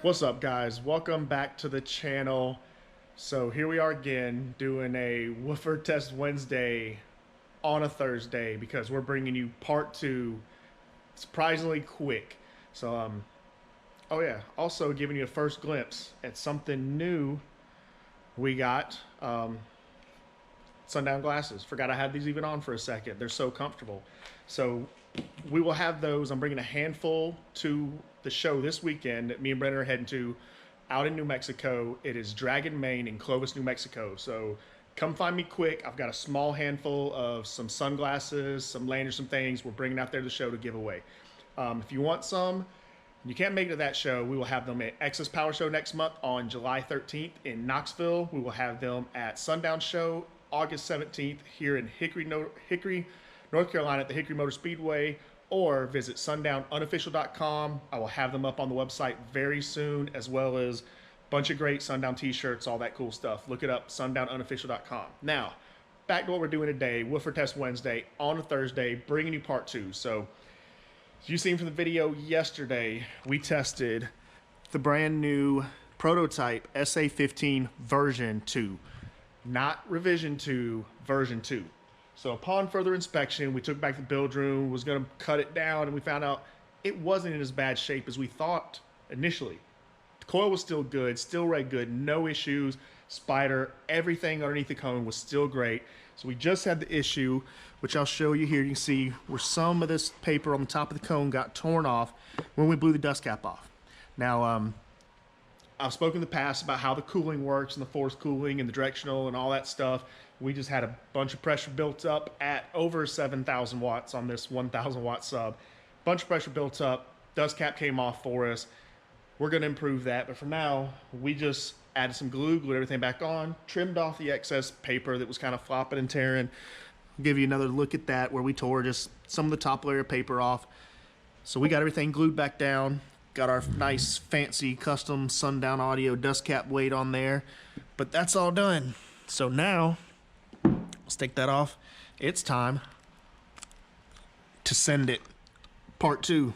What's up, guys? Welcome back to the channel. So here we are again doing a woofer test Wednesday on a Thursday because we're bringing you part two surprisingly quick. So oh yeah, also giving you a first glimpse at something new we got. Sundown glasses. Forgot I had these even on for a second. They're so comfortable. So we will have those. I'm bringing a handful to the show this weekend that me and Brennan are heading to out in New Mexico. It is Dragon Main in Clovis, New Mexico. So come find me quick. I've got a small handful of some sunglasses, some lanyards, some things we're bringing out there to the show to give away. If you want some, you can't make it to that show, we will have them at Excess Power Show next month on July 13th in Knoxville. We will have them at Sundown Show August 17th here in Hickory, North Carolina at the Hickory Motor Speedway, or visit sundownunofficial.com. I will have them up on the website very soon, as well as a bunch of great Sundown t-shirts, all that cool stuff. Look it up, sundownunofficial.com. Now, back to what we're doing today, Woofer Test Wednesday on a Thursday, bringing you part two. So, as you've seen from the video yesterday, we tested the brand new prototype sa15 version 2. Not revision 2, version 2. So upon further inspection, we took back the build room, was gonna cut it down, and we found out it wasn't in as bad shape as we thought initially. The coil was still good, still red good, no issues. Spider, everything underneath the cone was still great. So we just had the issue, which I'll show you here. You can see where some of this paper on the top of the cone got torn off when we blew the dust cap off. Now, I've spoken in the past about how the cooling works and the force cooling and the directional and all that stuff. We just had a bunch of pressure built up at over 7,000 watts on this 1,000 watt sub. Bunch of pressure built up, dust cap came off for us. We're gonna improve that, but for now, we just added some glue, glued everything back on, trimmed off the excess paper that was kind of flopping and tearing. I'll give you another look at that where we tore just some of the top layer of paper off. So we got everything glued back down. Got our nice fancy custom Sundown audio dust cap weight on there, but that's all done. So now, let's take that off. It's time to send it. Part two.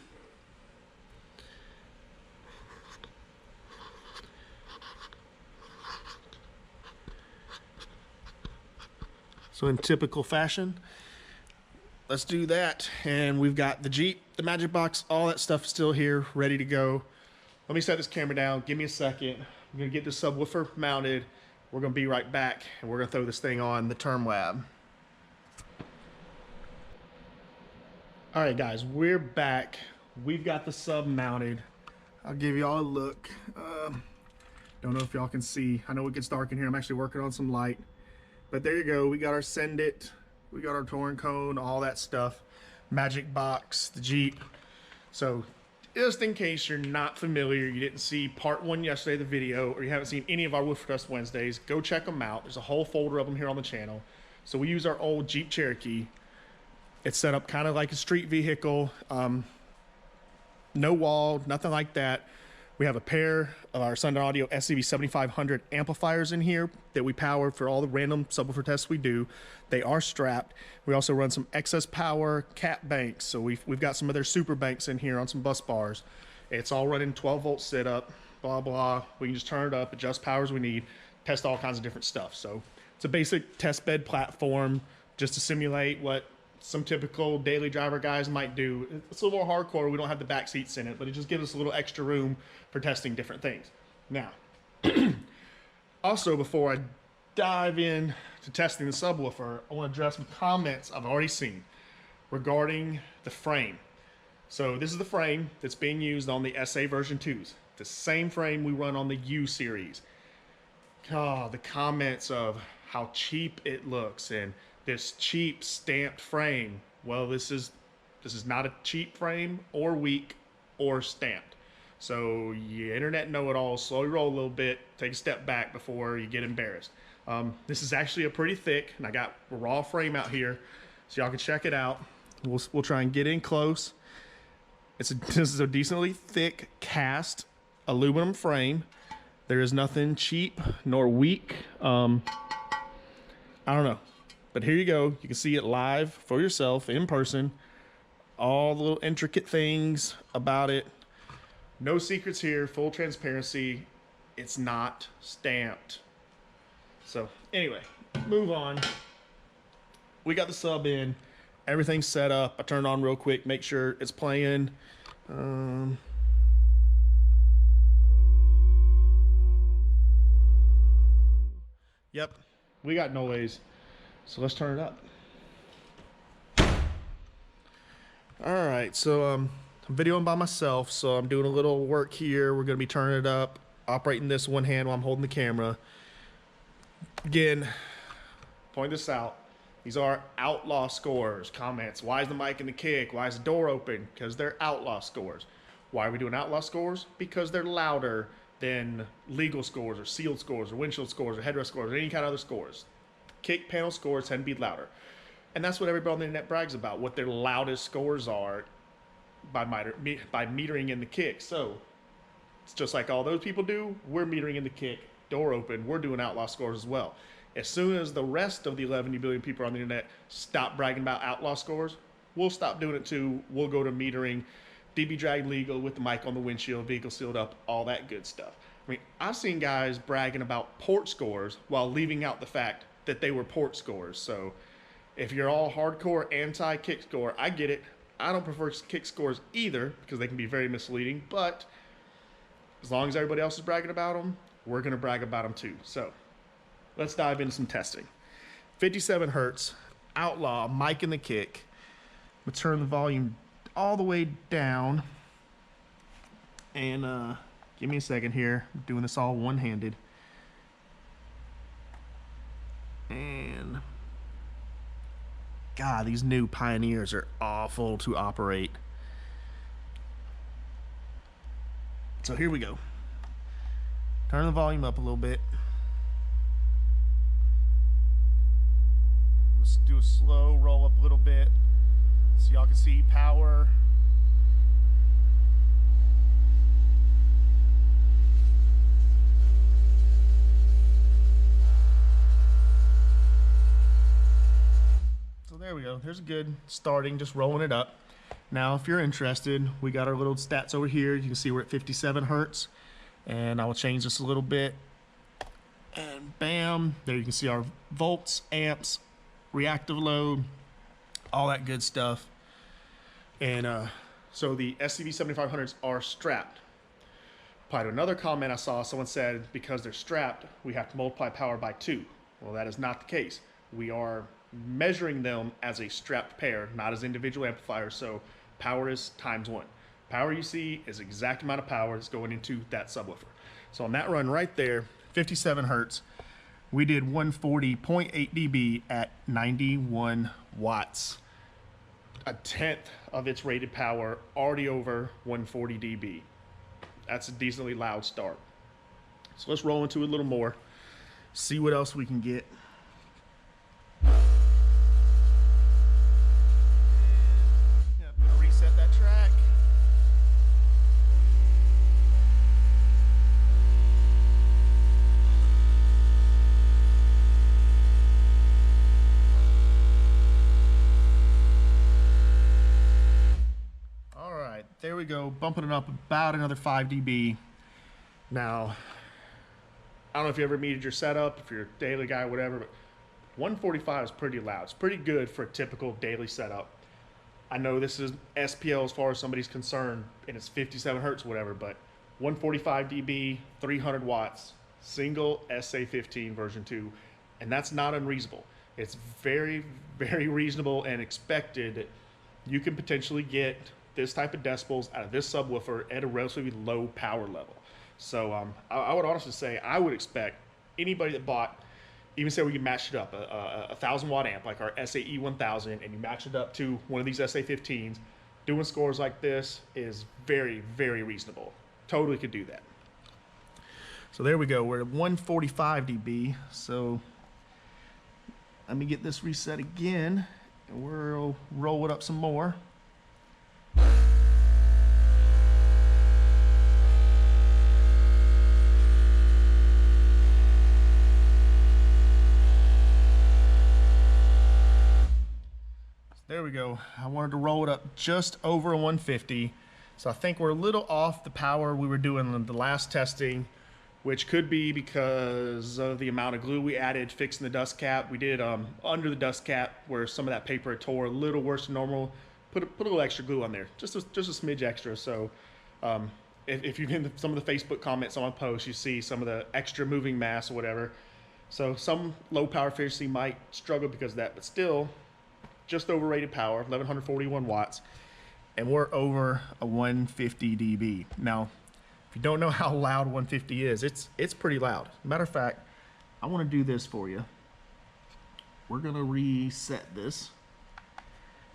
So in typical fashion, let's do that. And we've got the Jeep, the Magic Box, all that stuff still here, ready to go. Let me set this camera down. Give me a second. I'm gonna get the subwoofer mounted. We're gonna be right back, and we're gonna throw this thing on the Term Lab. All right, guys, we're back. We've got the sub mounted. I'll give you all a look. Don't know if y'all can see. I know it gets dark in here. I'm actually working on some light. But there you go. We got our Send It. We got our touring cone, all that stuff. Magic Box, the Jeep. So just in case you're not familiar, you didn't see part one yesterday of the video, or you haven't seen any of our Woofer Test Wednesdays, go check them out. There's a whole folder of them here on the channel. So we use our old Jeep Cherokee. It's set up kind of like a street vehicle. No wall, nothing like that. We have a pair of our Sundown Audio sa15v2 amplifiers in here that we power for all the random subwoofer tests we do. They are strapped. We also run some excess power cat banks. So we've got some of their super banks in here on some bus bars. It's all running 12 volt sit up, blah, blah. We can just turn it up, adjust powers we need, test all kinds of different stuff. So it's a basic test bed platform just to simulate what some typical daily driver guys might do. It's a little more hardcore. We don't have the back seats in it, but it just gives us a little extra room for testing different things. Now, also before I dive in to testing the subwoofer, I want to address some comments I've already seen regarding the frame. So this is the frame that's being used on the SA version 2s. The same frame we run on the U series. God, the comments of how cheap it looks and this cheap stamped frame. Well, this is not a cheap frame or weak or stamped. So you internet know-it-all, slowly roll a little bit, take a step back before you get embarrassed. This is actually a pretty thick, and I got a raw frame out here so y'all can check it out. We'll try and get in close. This is a decently thick cast aluminum frame. There is nothing cheap nor weak. I don't know. But here you go. You can see it live for yourself in person. All the little intricate things about it. No secrets here, full transparency. It's not stamped. So anyway, move on. We got the sub in, everything's set up. I turned on real quick, make sure it's playing. Yep, we got noise. So let's turn it up. All right, so I'm videoing by myself, so I'm doing a little work here. We're gonna be turning it up, operating this one hand while I'm holding the camera. Again, point this out. These are outlaw scores. Comments, why is the mic in the kick? Why is the door open? Because they're outlaw scores. Why are we doing outlaw scores? Because they're louder than legal scores or sealed scores or windshield scores or headrest scores or any kind of other scores. Kick panel scores tend to be louder. And that's what everybody on the internet brags about, what their loudest scores are by metering in the kick. So it's just like all those people do, we're metering in the kick, door open, we're doing outlaw scores as well. As soon as the rest of the 11 billion people on the internet stop bragging about outlaw scores, we'll stop doing it too. We'll go to metering, DB drag legal with the mic on the windshield, vehicle sealed up, all that good stuff. I mean, I've seen guys bragging about port scores while leaving out the fact that they were port scores. So if you're all hardcore anti-kick score, I get it. I don't prefer kick scores either because they can be very misleading, but as long as everybody else is bragging about them, we're going to brag about them too. So let's dive into some testing. 57 hertz, outlaw, mic in the kick. I'm going to turn the volume all the way down. And give me a second here. I'm doing this all one-handed. And God, these new Pioneers are awful to operate. So here we go. Turn the volume up a little bit. Let's do a slow roll up a little bit so y'all can see power. So there we go. There's a good starting, just rolling it up. Now, if you're interested, we got our little stats over here. You can see we're at 57 hertz, and I will change this a little bit. And bam, there you can see our volts, amps, reactive load, all that good stuff. And so the SCV-7500s are strapped. Applied to another comment I saw, someone said because they're strapped, we have to multiply power by 2. Well, that is not the case. We are measuring them as a strapped pair, not as individual amplifiers, so power is ×1. Power you see is the exact amount of power that's going into that subwoofer. So on that run right there, 57 hertz, we did 140.8 dB at 91 watts. A tenth of its rated power, already over 140 dB. That's a decently loud start. So let's roll into it a little more, see what else we can get. There we go, bumping it up about another 5 dB. Now, I don't know if you ever metered your setup, if you're a daily guy, whatever, but 145 is pretty loud. It's pretty good for a typical daily setup. I know this is SPL as far as somebody's concerned, and it's 57 hertz, whatever, but 145 dB, 300 watts, single sa15 version 2, and that's not unreasonable. It's very, very reasonable and expected that you can potentially get this type of decibels out of this subwoofer at a relatively low power level. So I would honestly say I would expect anybody that bought, even say we can match it up, a 1,000 watt amp like our SAE 1000, and you match it up to one of these SA15s, doing scores like this is very, very reasonable. Totally could do that. So there we go, we're at 145 dB. So let me get this reset again, and we'll roll it up some more. There we go. I wanted to roll it up just over 150. So I think we're a little off the power we were doing in the last testing, which could be because of the amount of glue we added fixing the dust cap. We did under the dust cap where some of that paper had tore a little worse than normal. Put a little extra glue on there, just a smidge extra. So if you've been some of the Facebook comments on my post, you see some of the extra moving mass or whatever. So some low power efficiency might struggle because of that, but still just over rated power, 1141 watts, and we're over a 150 dB. Now, if you don't know how loud 150 is, it's pretty loud. Matter of fact, I want to do this for you. We're gonna reset this.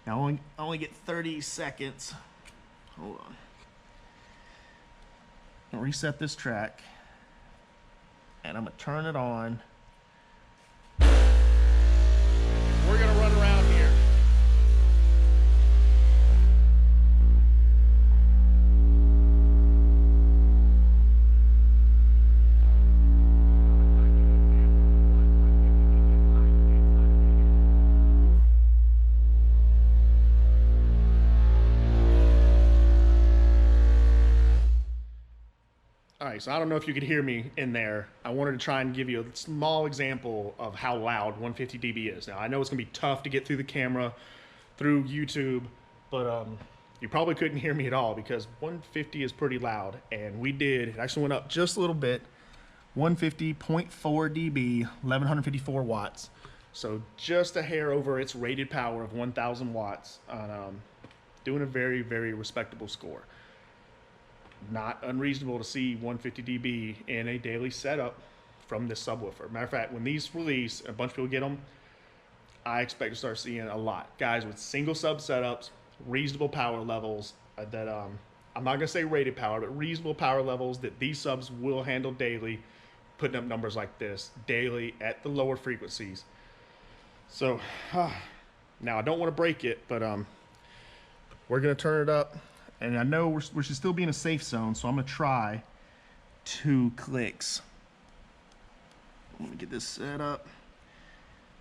Now I only get 30 seconds. Hold on. I'll reset this track, and I'm gonna turn it on. We're gonna run around here. All right, so I don't know if you could hear me in there. I wanted to try and give you a small example of how loud 150 dB is. Now, I know it's gonna be tough to get through the camera, through YouTube, but you probably couldn't hear me at all because 150 is pretty loud. And it actually went up just a little bit, 150.4 dB, 1154 watts. So just a hair over its rated power of 1000 watts on doing a very, very respectable score. Not unreasonable to see 150 dB in a daily setup from this subwoofer. Matter of fact, when these release, a bunch of people get them, I expect to start seeing a lot. Guys with single sub setups, reasonable power levels that, I'm not gonna say rated power, but reasonable power levels that these subs will handle daily, putting up numbers like this daily at the lower frequencies. So, now I don't wanna break it, but we're gonna turn it up. And I know we should still be in a safe zone, so I'm gonna try 2 clicks. Let me get this set up.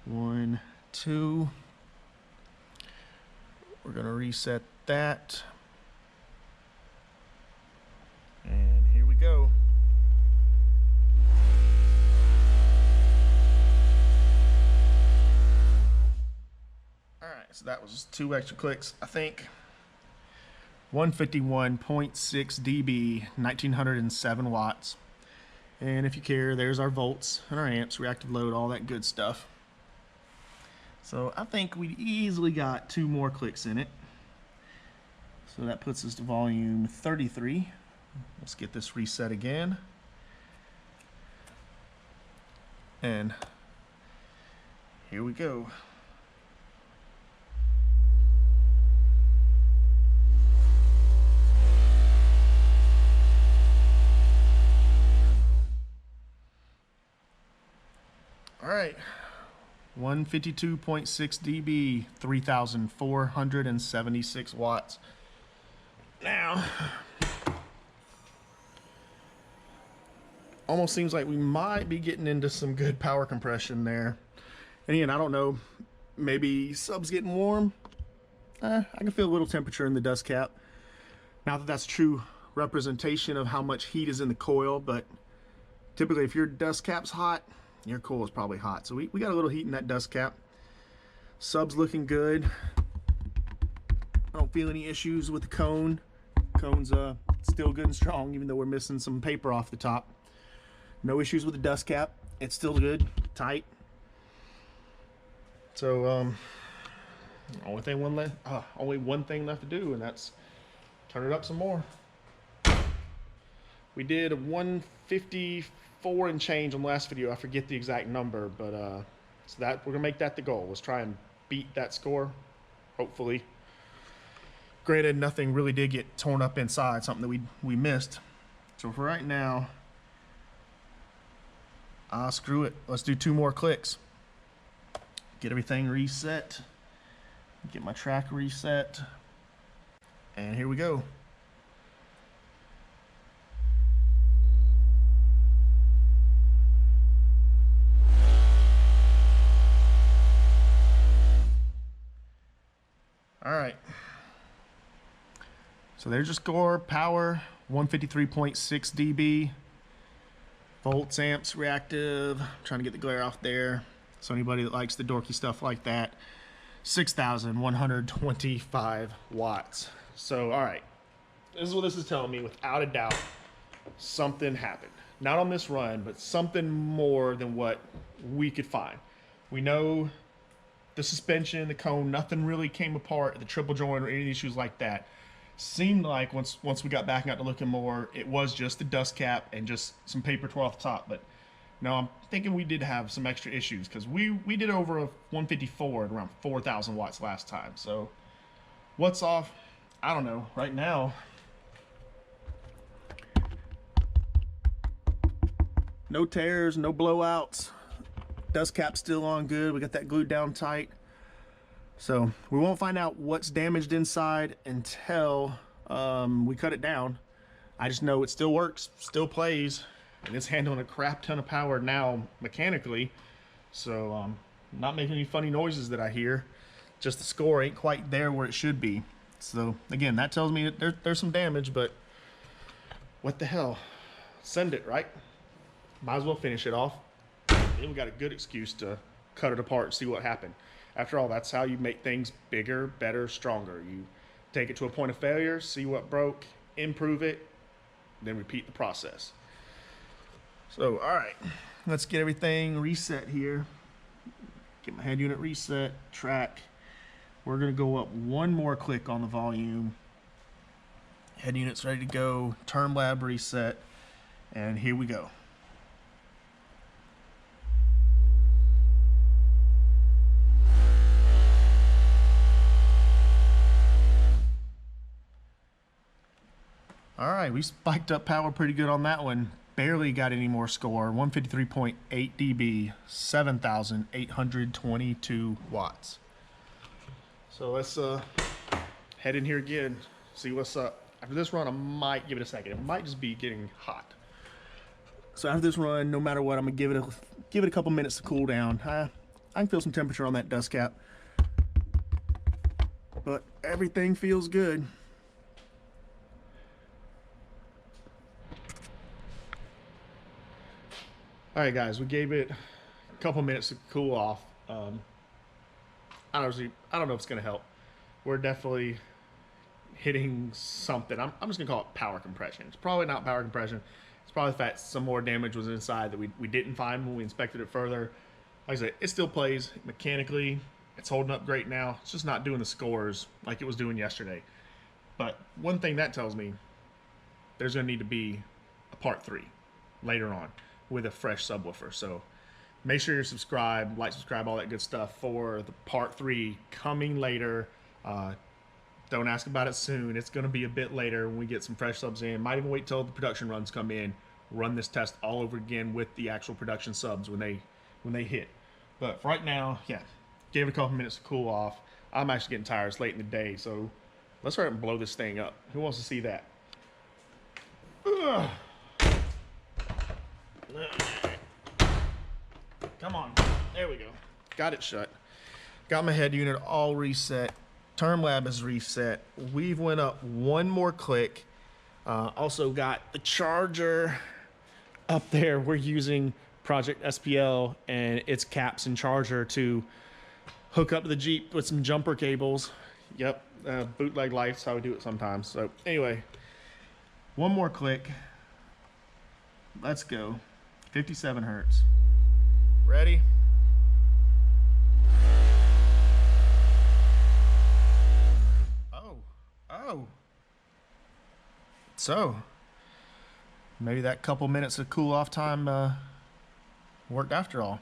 1, 2. We're gonna reset that. And here we go. All right, so that was 2 extra clicks, I think. 151.6 dB, 1907 watts. And if you care, there's our volts and our amps, reactive load, all that good stuff. So I think we easily got 2 more clicks in it. So that puts us to volume 33. Let's get this reset again. And here we go. All right, 152.6 dB, 3,476 watts. Now, almost seems like we might be getting into some good power compression there. And again, I don't know, maybe sub's getting warm. I can feel a little temperature in the dust cap. Not that that's true representation of how much heat is in the coil, but typically if your dust cap's hot, your coil is probably hot. So we got a little heat in that dust cap. Sub's looking good. I don't feel any issues with the cone. Cone's still good and strong, even though we're missing some paper off the top. No issues with the dust cap. It's still good, tight. So only one thing left to do, and that's turn it up some more. We did a 154 and change on the last video. I forget the exact number, but so that we're gonna make that the goal. Let's try and beat that score, hopefully. Granted, nothing really did get torn up inside, something that we missed. So for right now, screw it. Let's do 2 more clicks. Get everything reset. Get my track reset. And here we go. All right. So there's your score. Power 153.6 dB. Volts, amps, reactive. I'm trying to get the glare off there. So anybody that likes the dorky stuff like that. 6,125 watts. So, all right. This is what this is telling me. Without a doubt, something happened. Not on this run, but something more than what we could find. We know the suspension, the cone, nothing really came apart, the triple joint or any issues like that. Seemed like once we got back and got to looking more, it was just the dust cap and just some paper tore off the top. But no, I'm thinking we did have some extra issues because we did over a 154 at around 4,000 watts last time. So what's off? I don't know. Right now, no tears, no blowouts. Dust cap still on good. We got that glued down tight. So we won't find out what's damaged inside until we cut it down. I just know it still works, still plays, and it's handling a crap ton of power now mechanically. So not making any funny noises that I hear. Just the score ain't quite there where it should be. So again, that tells me that there's some damage, but what the hell? Send it, right? Might as well finish it off. Then we got a good excuse to cut it apart and see what happened. After all, that's how you make things bigger, better, stronger. You take it to a point of failure, see what broke, improve it, then repeat the process. So, all right, let's get everything reset here. Get my head unit reset, track. We're gonna go up one more click on the volume. Head unit's ready to go, term lab reset, and here we go. All right, we spiked up power pretty good on that one. Barely got any more score. 153.8 dB, 7,822 watts. So let's head in here again, see what's up. After this run, I might give it a second. It might just be getting hot. So after this run, no matter what, I'm gonna give it a couple minutes to cool down. I can feel some temperature on that dust cap, but everything feels good. All right, guys, we gave it a couple minutes to cool off. I don't know if it's gonna help. We're definitely hitting something. I'm just gonna call it power compression. It's probably not power compression. It's probably the fact some more damage was inside that we didn't find when we inspected it further. Like I said, it still plays mechanically. It's holding up great now. It's just not doing the scores like it was doing yesterday. But one thing that tells me, there's gonna need to be a part 3 later on with a fresh subwoofer. So make sure you're subscribed, like, subscribe, all that good stuff for the part 3 coming later. Don't ask about it soon. It's going to be a bit later when we get some fresh subs in. Might even wait till the production runs come in, run this test all over again with the actual production subs when they hit. But for right now, yeah, give it a couple minutes to cool off. I'm actually getting tired. It's late in the day, so let's hurry up and blow this thing up. Who wants to see that? Ugh. Come on, there we go. Got it shut. Got my head unit all reset. Term lab is reset. We've went up one more click. Also got the charger up there. We're using Project SPL and its caps and charger to hook up the Jeep with some jumper cables. Yep, bootleg lights, how we do it sometimes. So anyway, one more click. Let's go. 57 hertz. Ready? Oh. So, maybe that couple minutes of cool off time worked after all.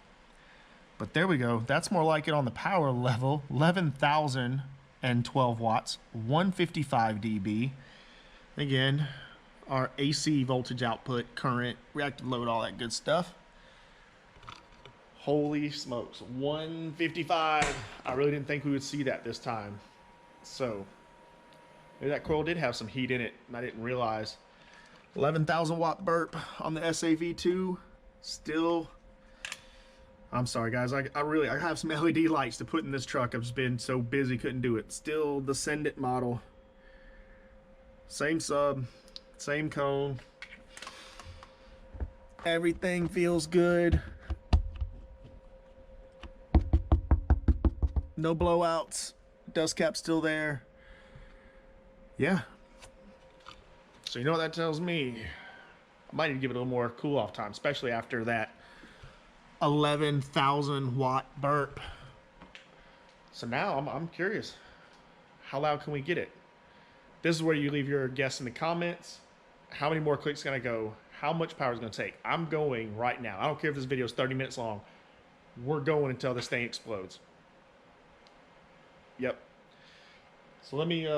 But there we go. That's more like it on the power level. 11,012 watts, 155 dB. Again, our AC voltage output, current, reactive load, all that good stuff. Holy smokes, 155. I really didn't think we would see that this time. So, maybe that coil did have some heat in it and I didn't realize. 11,000 watt burp on the sa15v2. Still, I'm sorry guys, I have some LED lights to put in this truck. I've just been so busy, couldn't do it. Still the Send It model. Same sub, same cone. Everything feels good. No blowouts. Dust cap still there. Yeah. So you know what that tells me? I might need to give it a little more cool off time, especially after that 11,000 watt burp. So now I'm curious. How loud can we get it? This is where you leave your guess in the comments. How many more clicks can I go? How much power is it going to take? I'm going right now. I don't care if this video is 30 minutes long. We're going until this thing explodes. Yep. So let me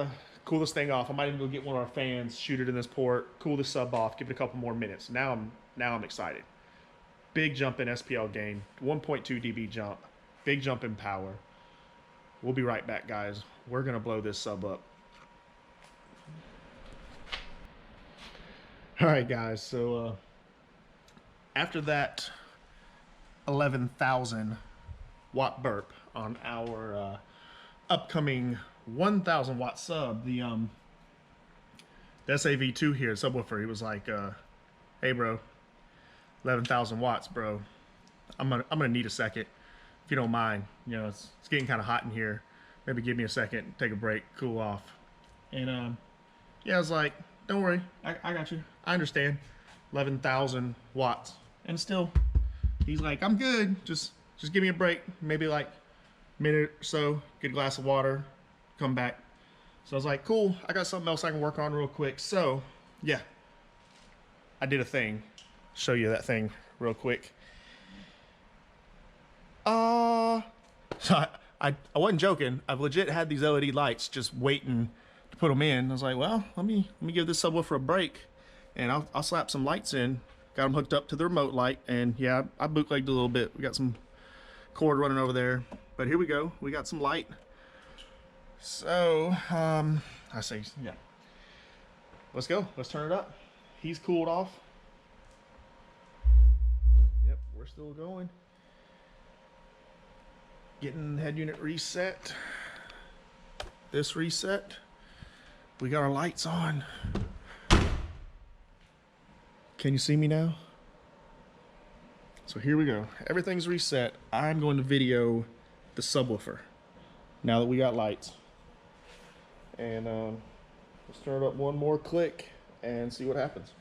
cool this thing off. I might even go get one of our fans, shoot it in this port, cool the sub off, give it a couple more minutes. Now I'm excited. Big jump in SPL gain, 1.2 dB jump, big jump in power. We'll be right back, guys. We're gonna blow this sub up. All right, guys. So after that 11,000 watt burp on our upcoming 1,000 watt sub, the sa15v2 here, subwoofer, he was like, "Hey, bro, 11,000 watts, bro. I'm gonna need a second, if you don't mind. You know, it's getting kind of hot in here. Maybe give me a second, take a break, cool off." And yeah, I was like, "Don't worry, I got you. I understand. 11,000 watts." And still, he's like, "I'm good. Just give me a break. Maybe like a minute or so. Get a glass of water, come back." So I was like, "Cool. I got something else I can work on real quick." So yeah, I did a thing. Show you that thing real quick. So I wasn't joking. I've legit had these LED lights just waiting to put them in. I was like, well, let me give this subwoofer a break, and I'll slap some lights in. Got them hooked up to the remote light, and yeah, I bootlegged a little bit. We got some cord running over there, but here we go. We got some light. So I say, yeah, let's go. Let's turn it up. He's cooled off. Yep, we're still going. Getting head unit reset. This reset. We got our lights on. Can you see me now? So here we go. Everything's reset. I'm going to video the subwoofer now that we got lights. And let's turn it up one more click and see what happens.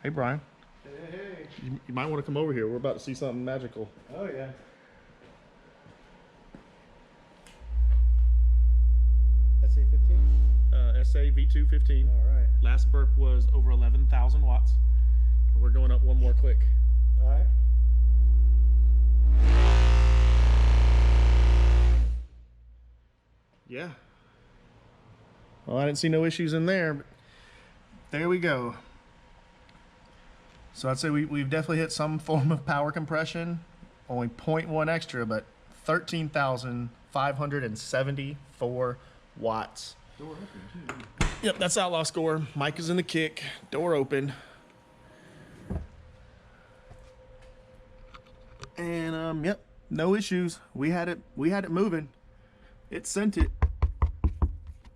Hey, Brian. Hey. You might want to come over here. We're about to see something magical. Oh, yeah. SA15? sa15v2 15. All right. Last burp was over 11,000 watts. We're going up one more click. All right. Yeah. Well, I didn't see no issues in there, but there we go. So I'd say we've definitely hit some form of power compression. Only 0.1 extra, but 13,574 watts. Door open, too. Yep, that's outlaw score. Mic is in the kick. Door open. And yep, no issues. We had it moving. It sent it.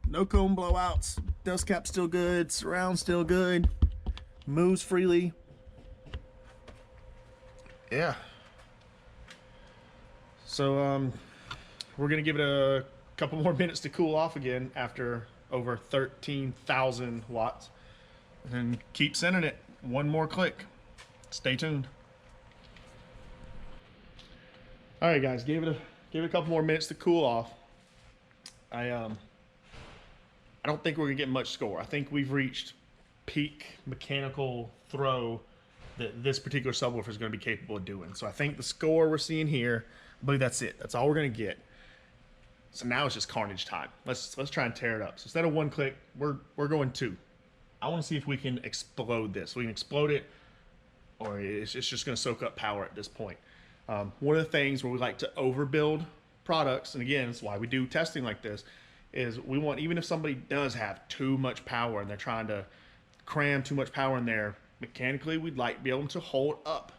No cone blowouts. Dust cap still good. Surround still good. Moves freely. Yeah. So we're gonna give it a couple more minutes to cool off again after over 13,000 watts, and keep sending it. One more click. Stay tuned. All right, guys, give it a couple more minutes to cool off. I don't think we're gonna get much score. I think we've reached peak mechanical throw that this particular subwoofer is going to be capable of doing. So I think the score we're seeing here, I believe that's it. That's all we're going to get. So now it's just carnage time. Let's try and tear it up. So instead of one click, we're going two. I want to see if we can explode this. We can explode it, or it's just going to soak up power at this point. One of the things where we like to overbuild products, and again, it's why we do testing like this, is we want, even if somebody does have too much power and they're trying to cram too much power in there, mechanically, we'd like to be able to hold up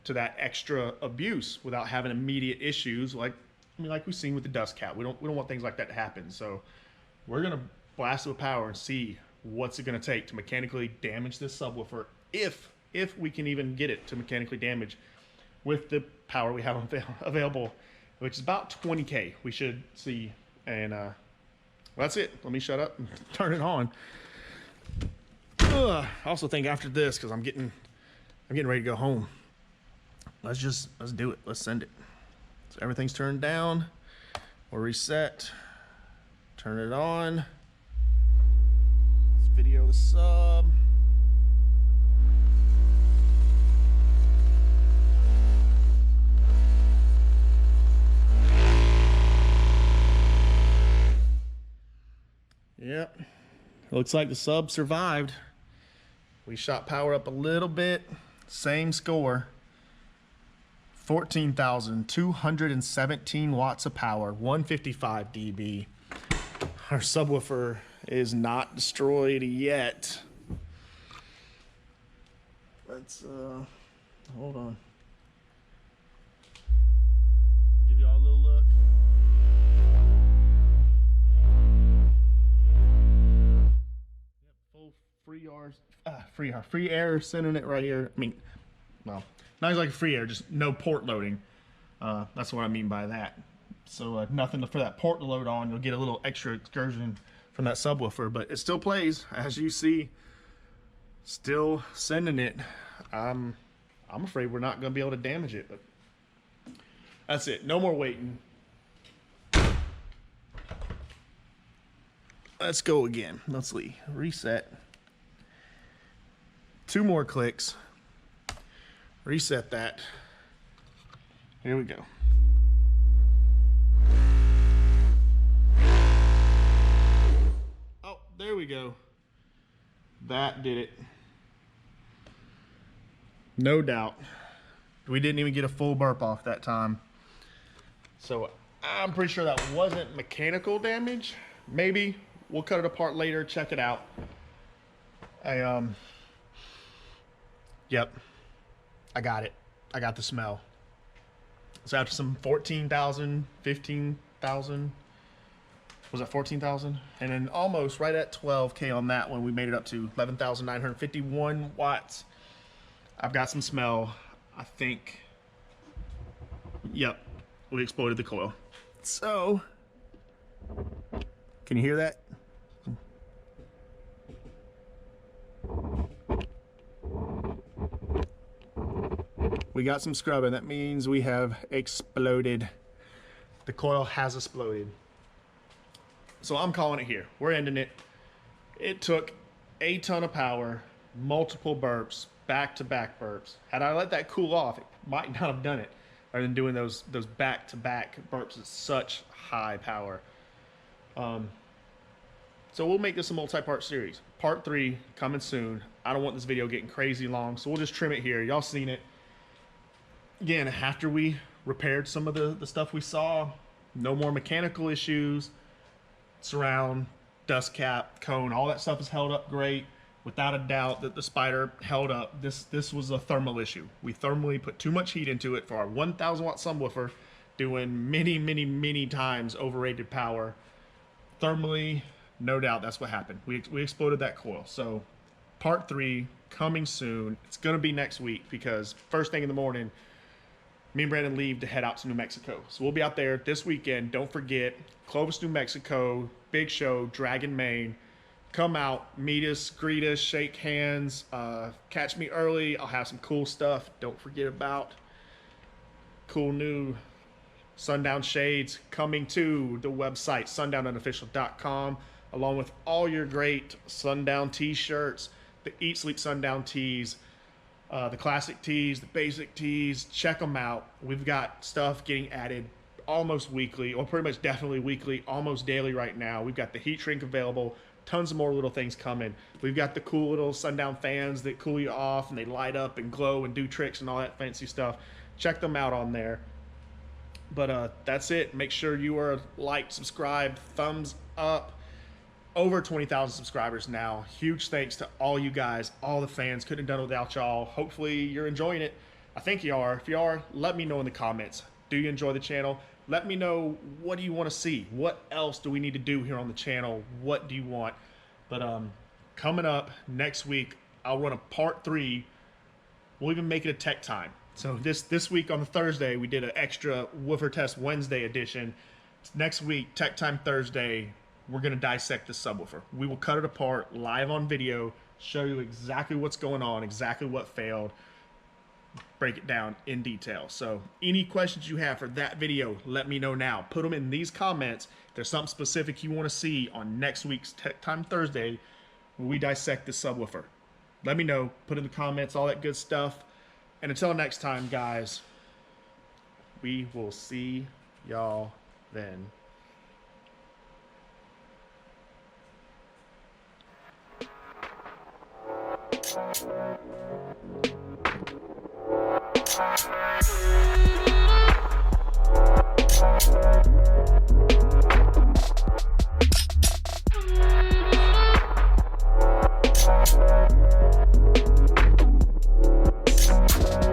to that extra abuse without having immediate issues like I mean, like we've seen with the dust cap, we don't want things like that to happen. So we're gonna blast it with power and see what's it gonna take to mechanically damage this subwoofer, if we can even get it to mechanically damage with the power we have available, which is about 20K we should see. And well, that's it. Let me shut up and turn it on. I also think after this, because I'm getting ready to go home, let's do it. Let's send it. So everything's turned down. We'll reset. Turn it on. Let's video the sub. Yep. Looks like the sub survived. We shot power up a little bit. Same score. 14,217 watts of power, 155 dB. Our subwoofer is not destroyed yet. Let's hold on. Give y'all a little look. Yep, full free air sending it right here. I mean, well, not like free air, just no port loading. That's what I mean by that. So nothing for that port to load on. You'll get a little extra excursion from that subwoofer, but it still plays, as you see. Still sending it. I'm afraid we're not going to be able to damage it, but that's it. No more waiting. Let's go again. Let's reset. 2 more clicks. Reset that. Here we go. Oh, there we go. That did it. No doubt. We didn't even get a full burp off that time. So I'm pretty sure that wasn't mechanical damage. Maybe. We'll cut it apart later, check it out. Yep. I got it. I got the smell. So after some 14,000, 15,000, was that 14,000? And then almost right at 12K on that one, we made it up to 11,951 watts. I've got some smell. I think, yep, we exploded the coil. So, can you hear that? We got some scrubbing. That means we have exploded. The coil has exploded. So I'm calling it here. We're ending it. It took a ton of power, multiple burps, back-to-back burps. Had I let that cool off, it might not have done it. Rather than doing those back-to-back burps at such high power. So we'll make this a multi-part series. Part 3 coming soon. I don't want this video getting crazy long, so we'll just trim it here. Y'all seen it. Again, after we repaired some of the stuff we saw, no more mechanical issues, surround, dust cap, cone, all that stuff is held up great. Without a doubt that the Spider held up. This was a thermal issue. We thermally put too much heat into it for our 1,000 watt subwoofer, doing many times overrated power. Thermally, no doubt that's what happened. We exploded that coil. So part 3 coming soon. It's gonna be next week because first thing in the morning, me and Brandon leave to head out to New Mexico. So we'll be out there this weekend. Don't forget, Clovis, New Mexico, big show, Dragon Main. Come out, meet us, greet us, shake hands, catch me early. I'll have some cool stuff. Don't forget about cool new Sundown shades coming to the website, sundownunofficial.com, along with all your great Sundown t-shirts, the Eat Sleep Sundown tees, the classic tees, the basic tees. Check them out. We've got stuff getting added almost weekly, or pretty much definitely weekly, almost daily right now. We've got the heat shrink available, tons of more little things coming. We've got the cool little Sundown fans that cool you off and they light up and glow and do tricks and all that fancy stuff. Check them out on there. But that's it. Make sure you are liked, subscribed, thumbs up. Over 20,000 subscribers now. Huge thanks to all you guys, all the fans. Couldn't have done it without y'all. Hopefully you're enjoying it. I think you are. If you are, let me know in the comments. Do you enjoy the channel? Let me know, what do you want to see? What else do we need to do here on the channel? What do you want? But coming up next week, I'll run a part 3. We'll even make it a tech time. So this week on the Thursday, we did an extra Woofer Test Wednesday edition. Next week, Tech Time Thursday, we're going to dissect the subwoofer. We will cut it apart live on video, show you exactly what's going on, exactly what failed, break it down in detail. So any questions you have for that video, let me know now. Put them in these comments. If there's something specific you want to see on next week's Tech Time Thursday, when we dissect the subwoofer, let me know. Put in the comments, all that good stuff. And until next time, guys, we will see y'all then.